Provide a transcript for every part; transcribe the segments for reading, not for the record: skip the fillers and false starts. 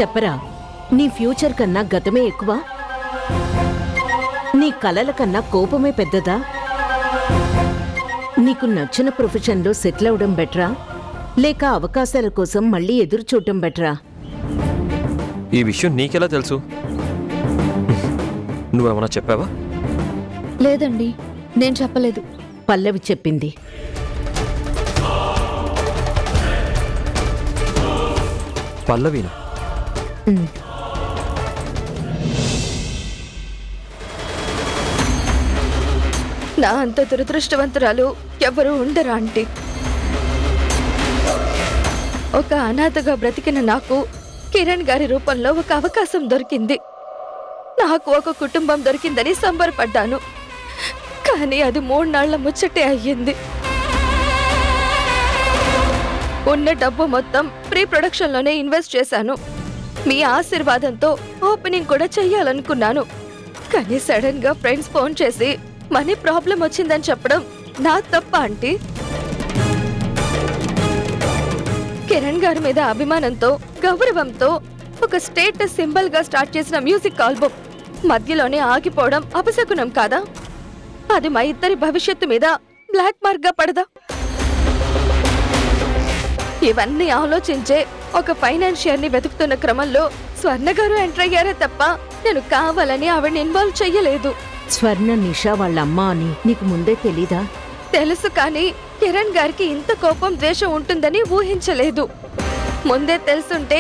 చెప్పరా, నీ ఫ్యూచర్ కన్నా గతమే ఎక్కువ? నీ కలల కన్నా కోపమే పెద్దదా? నీకు నచ్చిన ప్రొఫెషన్లో సెటిల్ అవడం బెటరా, లేక అవకాశాల కోసం మళ్ళీ ఎదురు చూడటం బెటరా? ఈ విషయం నీకెలా తెలుసు? నువ్వేమన్నా చెప్పావా? లేదండి, నేను చెప్పలేదు. పల్లవి చెప్పింది. పల్లవినా? నా అంత దురదృష్టవంతురాలు ఎవరు ఉండరా ఆంటీ? ఒక అనాథగా బ్రతికిన నాకు కిరణ్ గారి రూపంలో ఒక అవకాశం దొరికింది. నాకు ఒక కుటుంబం దొరికిందని సంబరపడ్డాను. కానీ అది 3 నాళ్ల ముచ్చటే అయ్యింది. ఉన్న డబ్బు మొత్తం ప్రీ ప్రొడక్షన్లోనే ఇన్వెస్ట్ చేశాను. మీ ఆశీర్వాదంతో ఓపెనింగ్ కూడా చెయ్యాలనుకున్నాను. కానీ సడన్ గా ఫ్రెండ్స్ ఫోన్ చేసి మనీ ప్రాబ్లం వచ్చిందని చెప్పడం నా తప్ప ఆంటీ? కిరణ్ గారి మీద అభిమానంతో, గౌరవంతో ఒక స్టేటస్ సింబల్ గా స్టార్ట్ చేసిన మ్యూజిక్ ఆల్బమ్ మధ్యలోనే ఆగిపోవడం అపశకునం కాదా? అది మా ఇద్దరి భవిష్యత్తు మీద బ్లాక్ మార్క్ గా పడదా? ఇవన్నీ ఆలోచించే ఒక ఫైనాన్షియర్ ని వెతుకుతున్న క్రమంలో స్వర్ణ గారు ఎంటర్ అయ్యారే తప్ప నేను కావాలని ఆవిడని ఇన్వాల్వ్ చెయ్యలేదు. స్వర్ణ నిషా వాళ్ళ అమ్మ అని నీకు ముందే తెలీదా? తెలుసు, కానీ కిరణ్ గారికి ఇంత కోపం, ద్వేషం ఉంటుందని ఊహించలేదు. ముందే తెలుసుంటే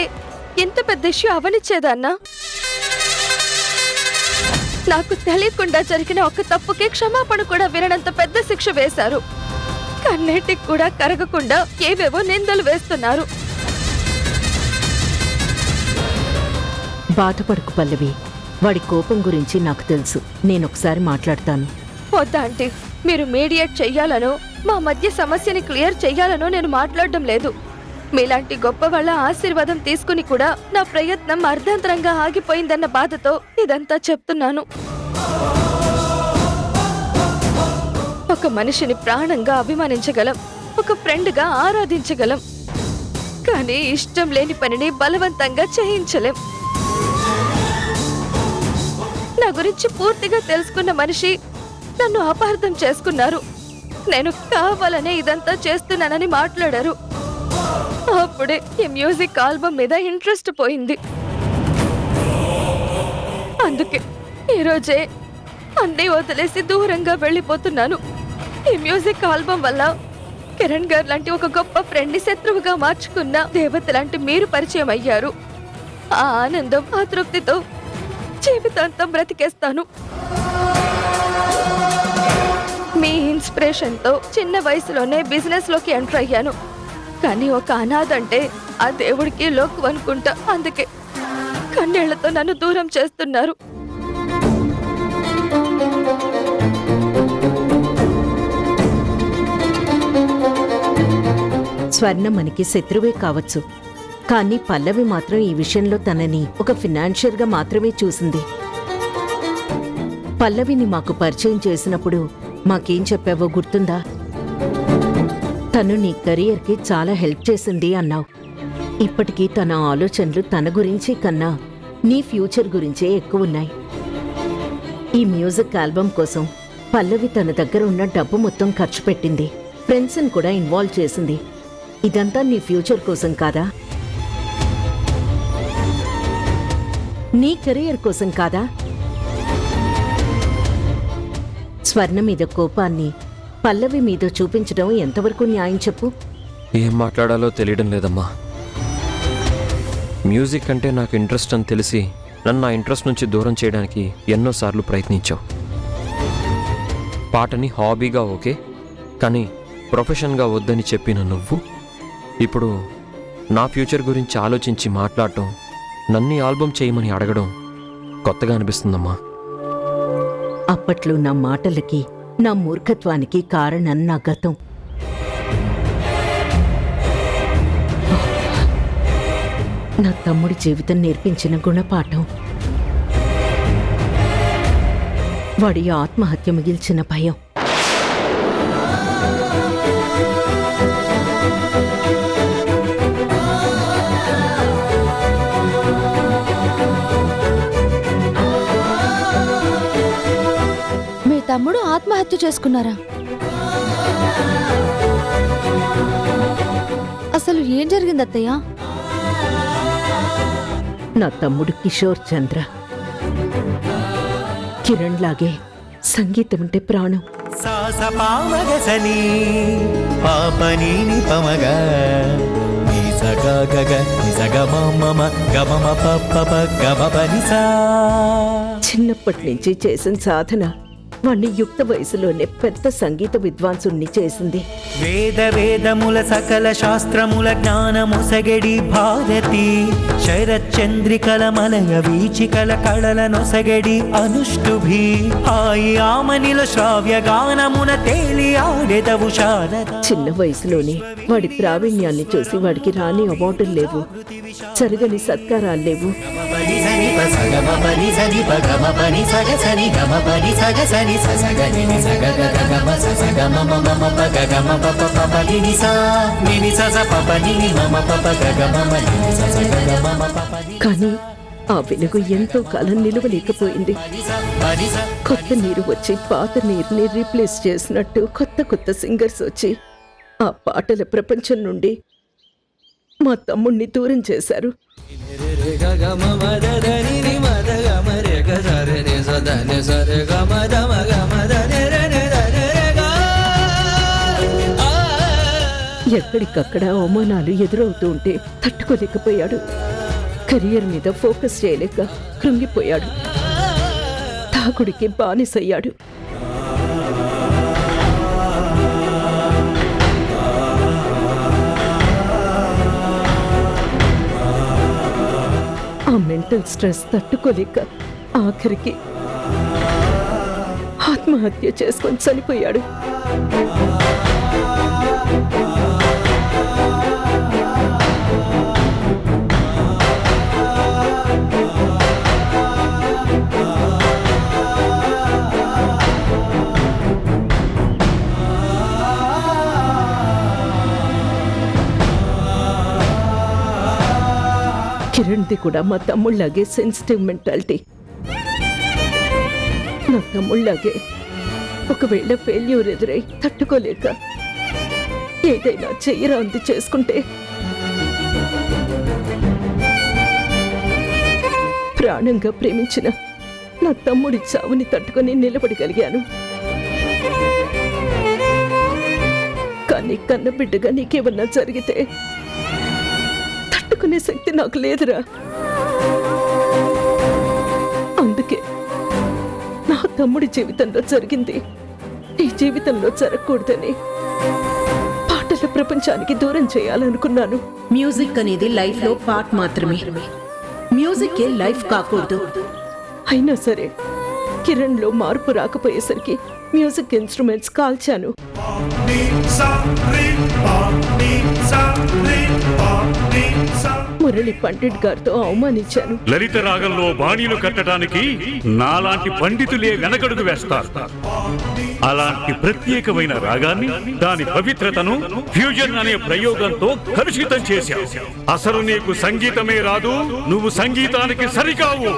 ఇంత పెద్ద ఇష్యూ అవనిచ్చేదన్నా? నాకు తెలియకుండా జరిగిన ఒక తప్పుకి క్షమాపణ కూడా వినడంత పెద్ద శిక్ష వేశారు. కన్నేటికి కూడా కరగకుండా ఏవేవో నిందలు వేస్తున్నారు. బాధపడకు పల్లవి, వాడి కోపం గురించి నాకు తెలుసు. నేనొకసారి మాట్లాడతాను. వద్దా ఆంటీ, మీరు మీడియేట్ చెయ్యాలనో మా మధ్య సమస్యని క్లియర్ చెయ్యాలనో నేను మాట్లాడడం లేదు. మీలాంటి గొప్ప వాళ్ళ ఆశీర్వాదం తీసుకుని కూడా నా ప్రయత్నం అర్ధాంతరంగా ఆగిపోయిందన్న బాధతో ఇదంతా చెప్తున్నాను. ఒక మనిషిని ప్రాణంగా అభిమానించగలం, ఒక ఫ్రెండ్గా ఆరాధించగలం, కానీ ఇష్టం లేని పనిని బలవంతంగా చేయించలేం. నా గురించి పూర్తిగా తెలుసుకున్న మనిషి నన్ను అపార్థం చేసుకున్నారు. నేను కావాలనే ఇదంతా చేస్తున్నానని మాట్లాడారు. అప్పుడే ఈ మ్యూజిక్ ఆల్బమ్ మీద ఇంట్రెస్ట్ పోయింది. అందుకే ఈరోజే అన్నీ వదిలేసి దూరంగా వెళ్ళిపోతున్నాను. ఈ మ్యూజిక్ ఆల్బమ్ వల్ల కిరణ్ గారు లాంటి ఒక గొప్ప ఫ్రెండ్ ని శత్రువుగా మార్చుకున్న దేవత లాంటి మీరు పరిచయం అయ్యారు. ఆ ఆనందం, ఆ తృప్తితో జీవితాంతం బ్రతికేస్తాను. మీ ఇన్స్పిరేషన్ తో చిన్న వయసులోనే బిజినెస్ లోకి ఎంటర్ అయ్యాను. కానీ ఒక అనాథ అంటే ఆ దేవుడికి లోకు అనుకుంటా. అందుకే కన్నీళ్లతో నన్ను దూరం చేస్తున్నారు. స్వర్ణ మనకి శత్రువే కావచ్చు, కానీ పల్లవి మాత్రం ఈ విషయంలో తనని ఒక ఫినాన్షియర్ గా మాత్రమే చూసింది. పల్లవిని మాకు పరిచయం చేసినప్పుడు మాకేం చెప్పావో గుర్తుందా? తను నీ కెరియర్కి చాలా హెల్ప్ చేసింది అన్నావు. ఇప్పటికీ తన ఆలోచనలు తన గురించి కన్నా నీ ఫ్యూచర్ గురించే ఎక్కువున్నాయి. ఈ మ్యూజిక్ ఆల్బమ్ కోసం పల్లవి తన దగ్గర ఉన్న డబ్బు మొత్తం ఖర్చు పెట్టింది. ఫ్రెండ్స్ని కూడా ఇన్వాల్వ్ చేసింది. ఇదంతా నీ ఫ్యూచర్ కోసం కాదా? నీ కెరియర్ కోసం కాదా? స్వర్ణ మీద కోపాన్ని పల్లవి మీద చూపించడం ఎంతవరకు న్యాయం చెప్పు? ఏం మాట్లాడాలో తెలియడం లేదమ్మా. మ్యూజిక్ అంటే నాకు ఇంట్రెస్ట్ అని తెలిసి నన్ను ఆ ఇంట్రెస్ట్ నుంచి దూరం చేయడానికి ఎన్నోసార్లు ప్రయత్నించావు. పాటని హాబీగా ఓకే, కానీ ప్రొఫెషన్గా వద్దని చెప్పిన నువ్వు ఇప్పుడు నా ఫ్యూచర్ గురించి ఆలోచించి మాట్లాడటం, నన్ను ఆల్బమ్ చేయమని అడగడం కొత్తగా అనిపిస్తుందమ్మా. అప్పట్లో నా మాటలకి, నా మూర్ఖత్వానికి కారణం నా గతం. నా తమ్ముడి జీవితం నేర్పించిన గుణపాఠం, వాడి ఆత్మహత్య మిగిల్చిన భయం. తమ్ముడు ఆత్మహత్య చేసుకున్నారా? అసలు ఏం జరిగింది అత్తయ్య? నా తమ్ముడు కిషోర్ చంద్ర కిరణ్ లాగే సంగీతం అంటే ప్రాణం. సాసపామగసని పాపని నిపమగ నిసగ గగ నిసగ మమ గమమ పప్ప గమపనిసా. చిన్నప్పటి నుంచి చేసిన సాధన వాణ్ణి యుక్త వయసులోనే పెద్ద సంగీత విద్వాంసుణ్ణి చేసింది. వేదముల సకల శాస్త్రముల జ్ఞానముసగడి భారతి శరచంద్రికల మలయ వీచికల కళల నొసగడి అనుష్టుభి హాయి ఆమనిల శ్రావ్య గానమున తేలి ఆడెదవు శారద. చిన్న వయసులోనే వాడి ప్రావీణ్యాన్ని చూసి వాడికి రాని అవార్డులు లేవు, జరగని సత్కారాలు లేవు. కానీ ఆ వెలుగు ఎంతో కాలం నిలవలేకపోయింది. కొత్త నీరు వచ్చి పాత నీరుని రీప్లేస్ చేసినట్టు కొత్త కొత్త సింగర్స్ వచ్చి ఆ పాటల ప్రపంచం నుండి మా తమ్ముణ్ణి దూరం చేశారు. ఎక్కడికక్కడ అవమానాలు ఎదురవుతూ ఉంటే తట్టుకోలేకపోయాడు. కెరియర్ మీద ఫోకస్ చేయలేక కృంగిపోయాడు. తాగుడికి బానిసయ్యాడు. ఆ మెంటల్ స్ట్రెస్ తట్టుకోలేక ఆఖరికి ఆత్మహత్య చేసుకొని చనిపోయాడు. కిరణ్ది కూడా మా తమ్ముళ్లాగే సెన్సిటివ్ మెంటాలిటీ. నా తమ్ముళ్లాగే ఒకవేళ ఫెయిల్యూర్ ఎదురై తట్టుకోలేక ఏదైనా చెయ్యరాంది చేసుకుంటే ప్రాణంగా ప్రేమించిన నా తమ్ముడి చావుని తట్టుకొని నిలబడగలిగాను. కానీ కన్నబిడ్డగా నీకేమన్నా జరిగితే తట్టుకునే శక్తి నాకు లేదురా. అందుకే నా తమ్ముడి జీవితంలో జరిగింది నీ జీవితంలో జరగకూడదని పాటల ప్రపంచానికి దూరం చేయాలనుకున్నాను. మ్యూజిక్ అనేది లైఫ్ లో పార్ట్ మాత్రమే, మ్యూజిక్ ఏ లైఫ్ కాకూడదు. అయినా సరే కిరణ్ లో మార్పు రాకపోయేసరికి మ్యూజిక్ ఇన్స్ట్రుమెంట్స్ కాల్చాను. మురళి పండిట్ గారితో అవమానించాను. లలిత రాగంలో బాణీలు కట్టడానికి నాలాంటి పండితులే వెనకడుగు వేస్తారు. అలాంటి ప్రత్యేకమైన రాగాన్ని, దాని పవిత్రతను ఫ్యూజన్ అనే ప్రయోగంతో కలుషితం చేశావు. అసలు నీకు సంగీతమే రాదు, నువ్వు సంగీతానికి సరికావు.